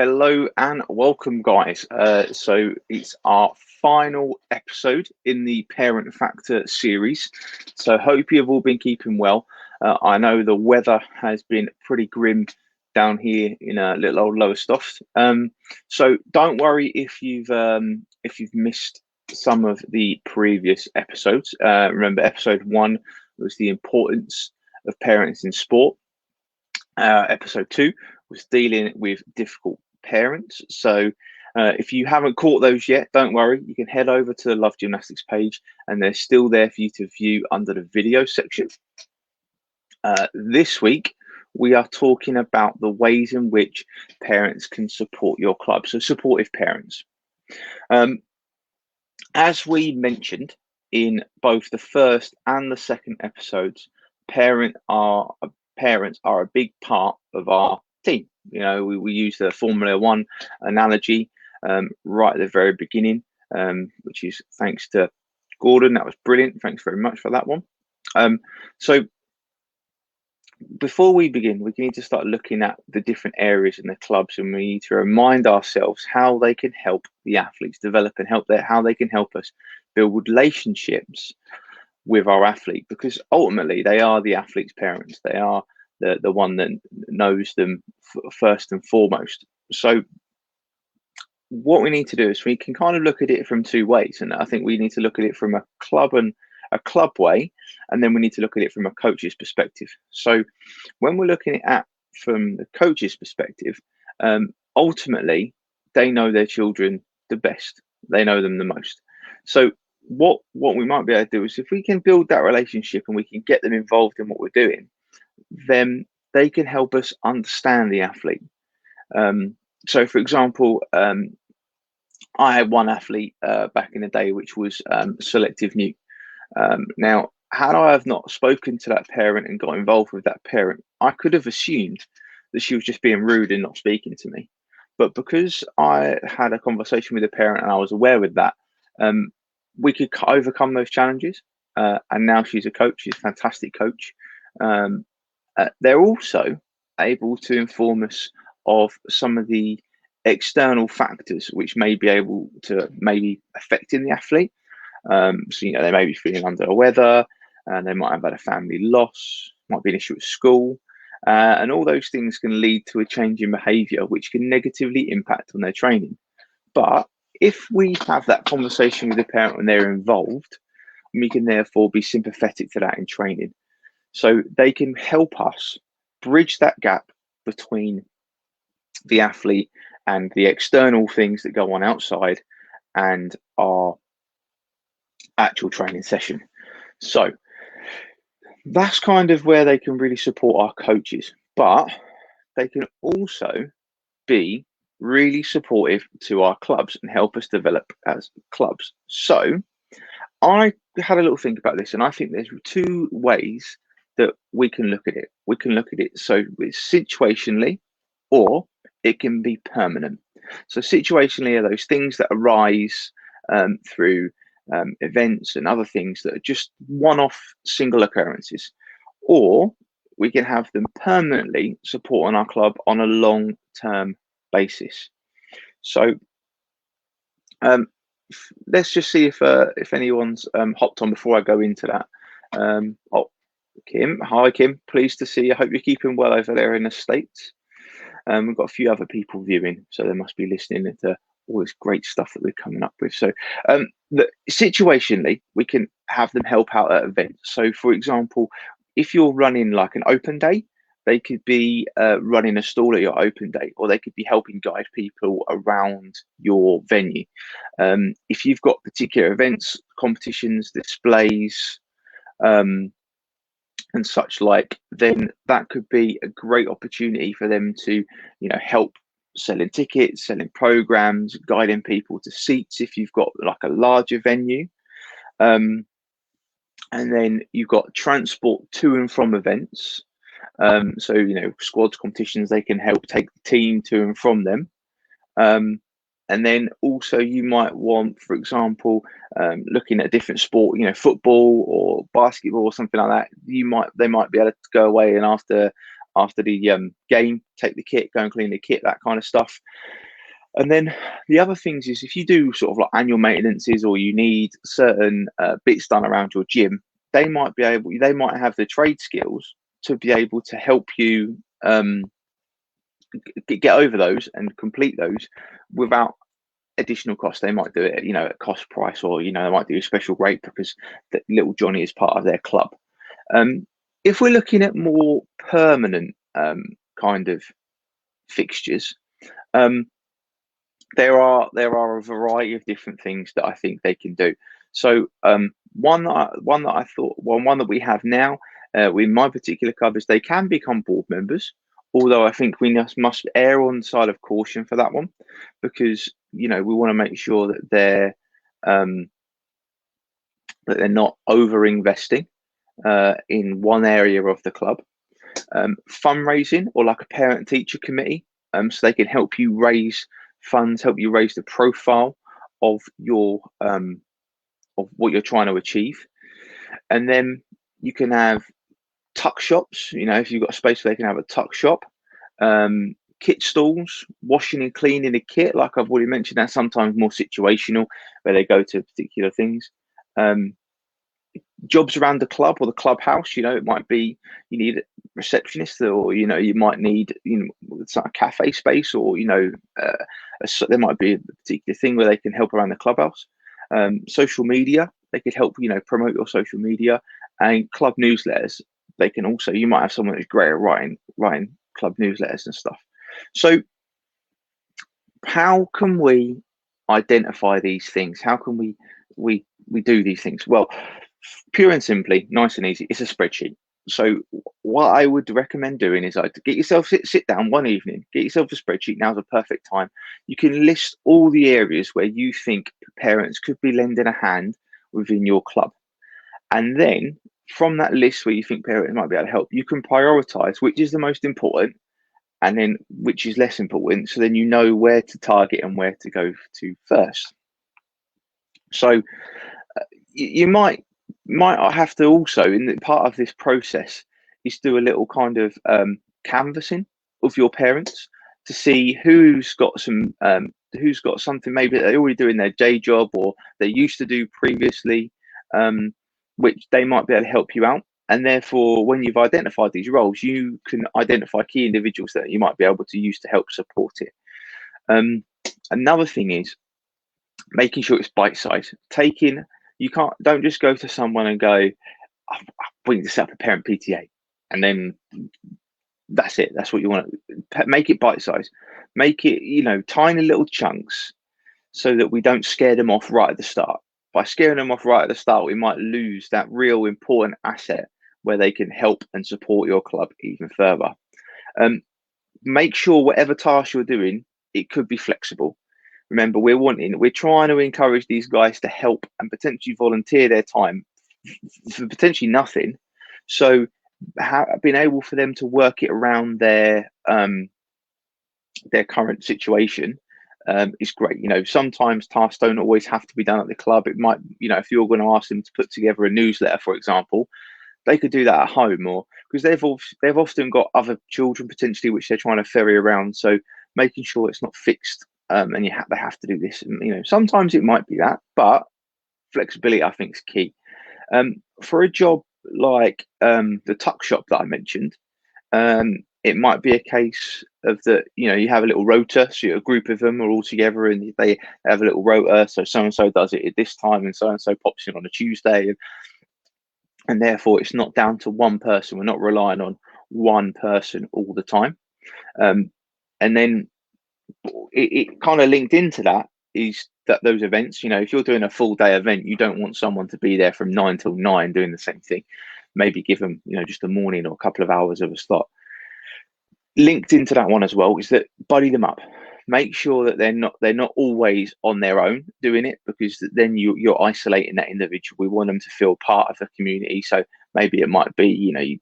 Hello and welcome, guys. So it's our final episode in the Parent Factor series. So hope you've all been keeping well. I know the weather has been pretty grim down here in a little old Lowestoft. So don't worry if you've missed some of the previous episodes. Remember, episode 1 was the importance of parents in sport. Episode 2 was dealing with difficult parents. So if you haven't caught those yet, don't worry. You can head over to the Love Gymnastics page and they're still there for you to view under the video section. This week, we are talking about the ways in which parents can support your club. So supportive parents. As we mentioned in both the first and the second episodes, parents are a big part of our team. You know, we use the Formula One analogy right at the very beginning, which is thanks to Gordon. That was brilliant. Thanks very much for that one. So before we begin, we need to start looking at the different areas in the clubs, and we need to remind ourselves how they can help the athletes develop and how they can help us build relationships with our athlete, because ultimately they are the athlete's parents. They are the one that knows them first and foremost. So what we need to do is we can kind of look at it from two ways, and I think we need to look at it from a club way, and then we need to look at it from a coach's perspective. So when we're looking at from the coach's perspective, ultimately they know their children the best. They know them the most. So what we might be able to do is, if we can build that relationship and we can get them involved in what we're doing, then they can help us understand the athlete. So for example, I had one athlete back in the day which was selective mute. Now, had I have not spoken to that parent and got involved with that parent, I could have assumed that she was just being rude and not speaking to me. But because I had a conversation with the parent and I was aware with that, we could overcome those challenges. And now she's a coach. She's a fantastic coach. They're also able to inform us of some of the external factors which may be able to maybe affecting the athlete. So, you know, they may be feeling under the weather, and they might have had a family loss, might be an issue at school, and all those things can lead to a change in behaviour, which can negatively impact on their training. But if we have that conversation with the parent when they're involved, we can therefore be sympathetic to that in training. So they can help us bridge that gap between the athlete and the external things that go on outside and our actual training session. So that's kind of where they can really support our coaches, but they can also be really supportive to our clubs and help us develop as clubs. So I had a little think about this, and I think there's two ways that we can look at it. We can look at it so it's situationally, or it can be permanent. So situationally are those things that arise through events and other things that are just one-off single occurrences, or we can have them permanently supporting our club on a long-term basis. So let's just see if anyone's hopped on before I go into that. Oh, Kim, hi Kim, pleased to see you. I hope you're keeping well over there in the States. We've got a few other people viewing, so they must be listening to all this great stuff that we're coming up with. So situationally, we can have them help out at events. So for example, if you're running like an open day, they could be running a stall at your open day, or they could be helping guide people around your venue. If you've got particular events, competitions, displays, and such like, then that could be a great opportunity for them to, you know, help selling tickets, selling programs, guiding people to seats if you've got like a larger venue. And then you've got transport to and from events. So, you know, squads, competitions, they can help take the team to and from them. And then also you might want, for example, looking at a different sport, you know, football or basketball or something like that. They might be able to go away and after after the game, take the kit, go and clean the kit, that kind of stuff. And then the other things is if you do sort of like annual maintenances or you need certain bits done around your gym, they might have the trade skills to be able to help you get over those and complete those without additional cost. They might do it, at cost price, or they might do a special rate because little Johnny is part of their club. If we're looking at more permanent kind of fixtures, there are a variety of different things that I think they can do. So one that we have now in my particular club is they can become board members. Although I think we must err on the side of caution for that one, because we want to make sure that they're not over investing in one area of the club. Fundraising, or like a parent teacher committee, so they can help you raise funds, help you raise the profile of your of what you're trying to achieve. And then you can have tuck shops, if you've got a space where they can have a tuck shop. Kit stalls, washing and cleaning the kit, like I've already mentioned, that's sometimes more situational where they go to particular things. Jobs around the club or the clubhouse, it might be you need a receptionist, or you might need a cafe space, or there might be a particular thing where they can help around the clubhouse. Social media, they could help promote your social media, and club newsletters. They can also, you might have someone who's great at writing club newsletters and stuff. So how can we identify these things? How can we do these things? Well, pure and simply, nice and easy, it's a spreadsheet. So what I would recommend doing is to get yourself, sit down one evening, get yourself a spreadsheet. Now's a perfect time. You can list all the areas where you think parents could be lending a hand within your club. And then from that list where you think parents might be able to help, you can prioritize which is the most important and then which is less important. So then you know where to target and where to go to first. So you might have to also, in the part of this process, is do a little kind of canvassing of your parents to see who's got something maybe they're already doing their day job or they used to do previously, which they might be able to help you out. And therefore, when you've identified these roles, you can identify key individuals that you might be able to use to help support it. Another thing is making sure it's bite-sized. Don't just go to someone and go, we need to set up a parent PTA, and then that's it. That's what you want to make it bite-sized. Make it, tiny little chunks so that we don't scare them off right at the start. By scaring them off right at the start, we might lose that real important asset where they can help and support your club even further. Make sure whatever task you're doing, it could be flexible. Remember, we're trying to encourage these guys to help and potentially volunteer their time for potentially nothing. So being able for them to work it around their current situation is great. Sometimes tasks don't always have to be done at the club. It might, if you're going to ask them to put together a newsletter, for example, they could do that at home, or because they've often got other children potentially which they're trying to ferry around. So making sure it's not fixed and they have to do this. And sometimes it might be that, but flexibility I think is key. For a job like the tuck shop that I mentioned, it might be a case of that, you have a little rota, so a group of them are all together and they have a little rota. So so-and-so does it at this time and so-and-so pops in on a Tuesday. And therefore it's not down to one person. We're not relying on one person all the time. And then it kind of linked into that is that those events, if you're doing a full day event, you don't want someone to be there from 9 till 9 doing the same thing. Maybe give them, just a morning or a couple of hours of a slot. Linked into that one as well is that buddy them up. Make sure that they're not always on their own doing it, because then you're isolating that individual. We want them to feel part of the community. So maybe it might be,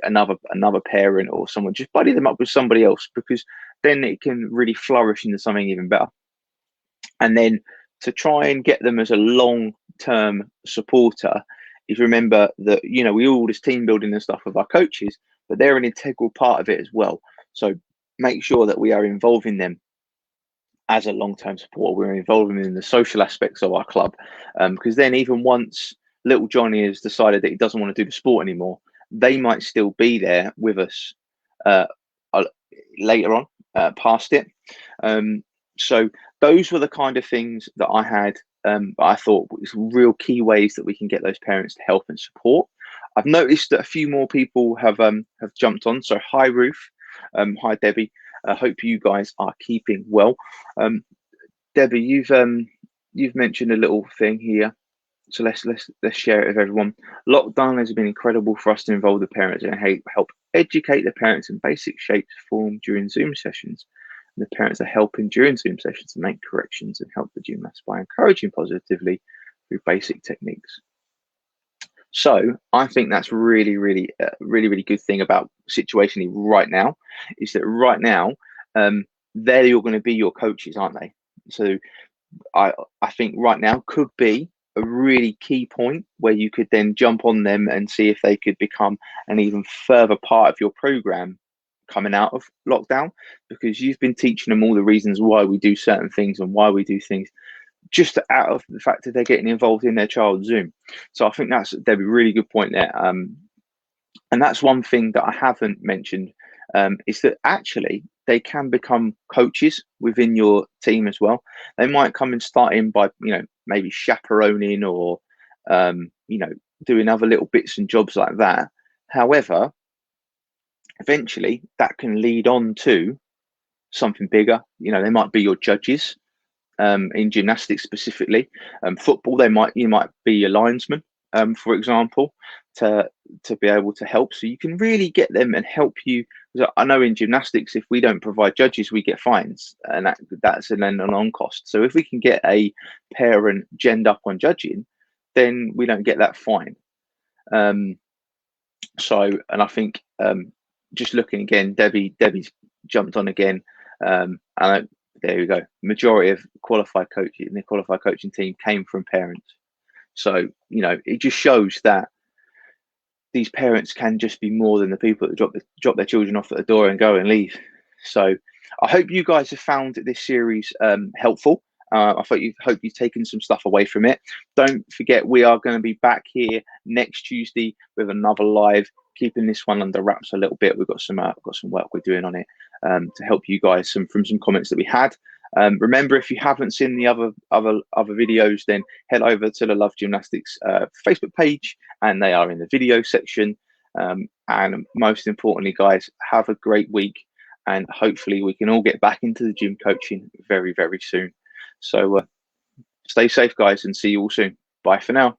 another parent or someone, just buddy them up with somebody else, because then it can really flourish into something even better. And then to try and get them as a long-term supporter is remember that, we all this team building and stuff with our coaches, but they're an integral part of it as well. So make sure that we are involving them as a long-term support. We're involving them in the social aspects of our club, because then even once little Johnny has decided that he doesn't want to do the sport anymore, they might still be there with us uh, later on, past it. So those were the kind of things that I had. I thought was real key ways that we can get those parents to help and support. I've noticed that a few more people have jumped on. So hi Ruth, hi Debbie. I hope you guys are keeping well. Debbie, you've mentioned a little thing here, so let's share it with everyone. Lockdown has been incredible for us to involve the parents and help educate the parents in basic shape to form during Zoom sessions. And the parents are helping during Zoom sessions to make corrections and help the gymnasts by encouraging positively through basic techniques. So I think that's really really good thing about situation right now, is that right now they're going to be your coaches, aren't they? So I think right now could be a really key point where you could then jump on them and see if they could become an even further part of your program coming out of lockdown, because you've been teaching them all the reasons why we do certain things and why we do things, just out of the fact that they're getting involved in their child's Zoom. So I think that'd be a really good point there. And that's one thing that I haven't mentioned, is that actually they can become coaches within your team as well. They might come and start in by, maybe chaperoning or, doing other little bits and jobs like that. However, eventually that can lead on to something bigger. They might be your judges, in gymnastics specifically. Football, you might be your linesman, for example, to be able to help. So you can really get them and help you. I know in gymnastics, if we don't provide judges, we get fines, and that's an on cost. So if we can get a parent genned up on judging, then we don't get that fine. And I think, just looking again, Debbie's jumped on again. And there we go. Majority of qualified coaches in the qualified coaching team came from parents. So, it just shows that these parents can just be more than the people that drop their children off at the door and go and leave. So I hope you guys have found this series helpful. I hope you've taken some stuff away from it. Don't forget, we are going to be back here next Tuesday with another live, keeping this one under wraps a little bit. We've got some work we're doing on it, to help you guys from some comments that we had. Remember, if you haven't seen the other videos, then head over to the Love Gymnastics Facebook page, and they are in the video section. And most importantly, guys, have a great week, and hopefully we can all get back into the gym coaching very soon. So stay safe, guys, and see you all soon. Bye for now.